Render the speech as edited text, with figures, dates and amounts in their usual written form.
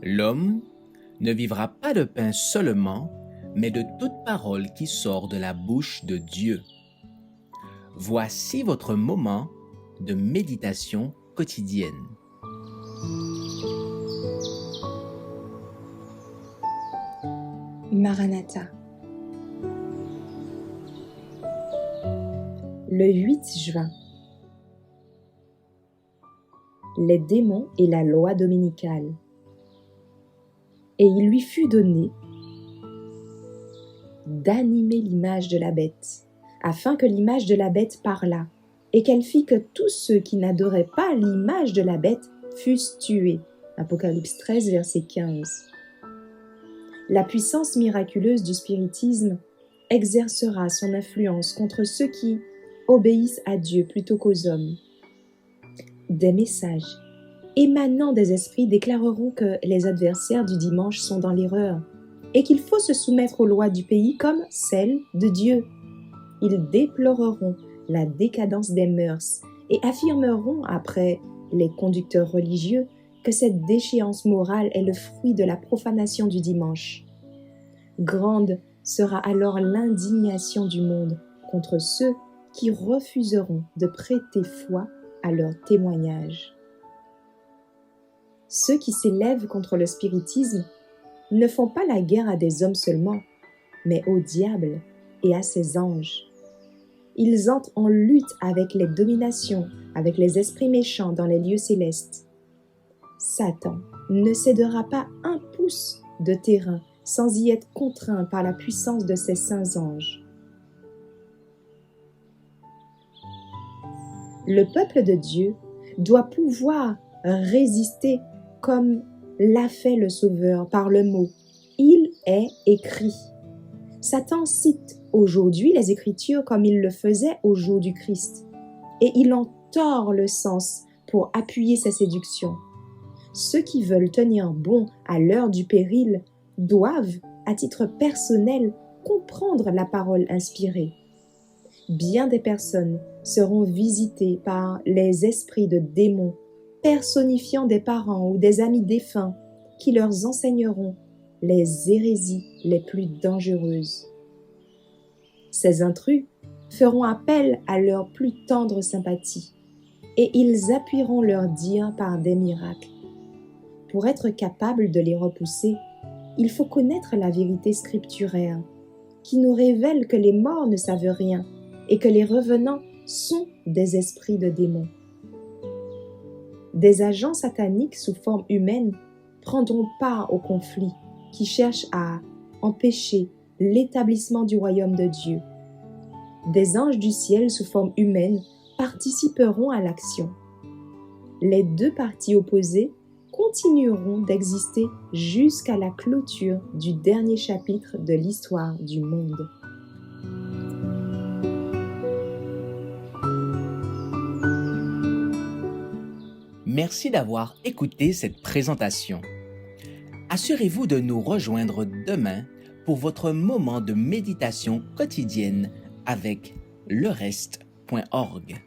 L'homme ne vivra pas de pain seulement, mais de toute parole qui sort de la bouche de Dieu. Voici votre moment de méditation quotidienne. Maranatha. Le 8 juin. Les démons et la loi dominicale. Et il lui fut donné d'animer l'image de la bête, afin que l'image de la bête parlât, et qu'elle fit que tous ceux qui n'adoraient pas l'image de la bête fussent tués. Apocalypse 13, verset 15. La puissance miraculeuse du spiritisme exercera son influence contre ceux qui obéissent à Dieu plutôt qu'aux hommes. Des messages émanant des esprits déclareront que les adversaires du dimanche sont dans l'erreur et qu'il faut se soumettre aux lois du pays comme celles de Dieu. Ils déploreront la décadence des mœurs et affirmeront, après les conducteurs religieux, que cette déchéance morale est le fruit de la profanation du dimanche. Grande sera alors l'indignation du monde contre ceux qui refuseront de prêter foi à leur témoignage. Ceux qui s'élèvent contre le spiritisme ne font pas la guerre à des hommes seulement, mais au diable et à ses anges. Ils entrent en lutte avec les dominations, avec les esprits méchants dans les lieux célestes. Satan ne cédera pas un pouce de terrain sans y être contraint par la puissance de ses saints anges. Le peuple de Dieu doit pouvoir résister comme l'a fait le Sauveur par le mot « Il est écrit ». Satan cite aujourd'hui les Écritures comme il le faisait au jour du Christ, et il en tord le sens pour appuyer ses séductions. Ceux qui veulent tenir bon à l'heure du péril doivent, à titre personnel, comprendre la parole inspirée. Bien des personnes seront visitées par les esprits de démons, personnifiant des parents ou des amis défunts qui leur enseigneront les hérésies les plus dangereuses. Ces intrus feront appel à leur plus tendre sympathie et ils appuieront leurs dires par des miracles. Pour être capable de les repousser, il faut connaître la vérité scripturaire qui nous révèle que les morts ne savent rien et que les revenants sont des esprits de démons. Des agents sataniques sous forme humaine prendront part au conflit qui cherche à empêcher l'établissement du royaume de Dieu. Des anges du ciel sous forme humaine participeront à l'action. Les deux parties opposées continueront d'exister jusqu'à la clôture du dernier chapitre de l'histoire du monde. Merci d'avoir écouté cette présentation. Assurez-vous de nous rejoindre demain pour votre moment de méditation quotidienne avec lereste.org.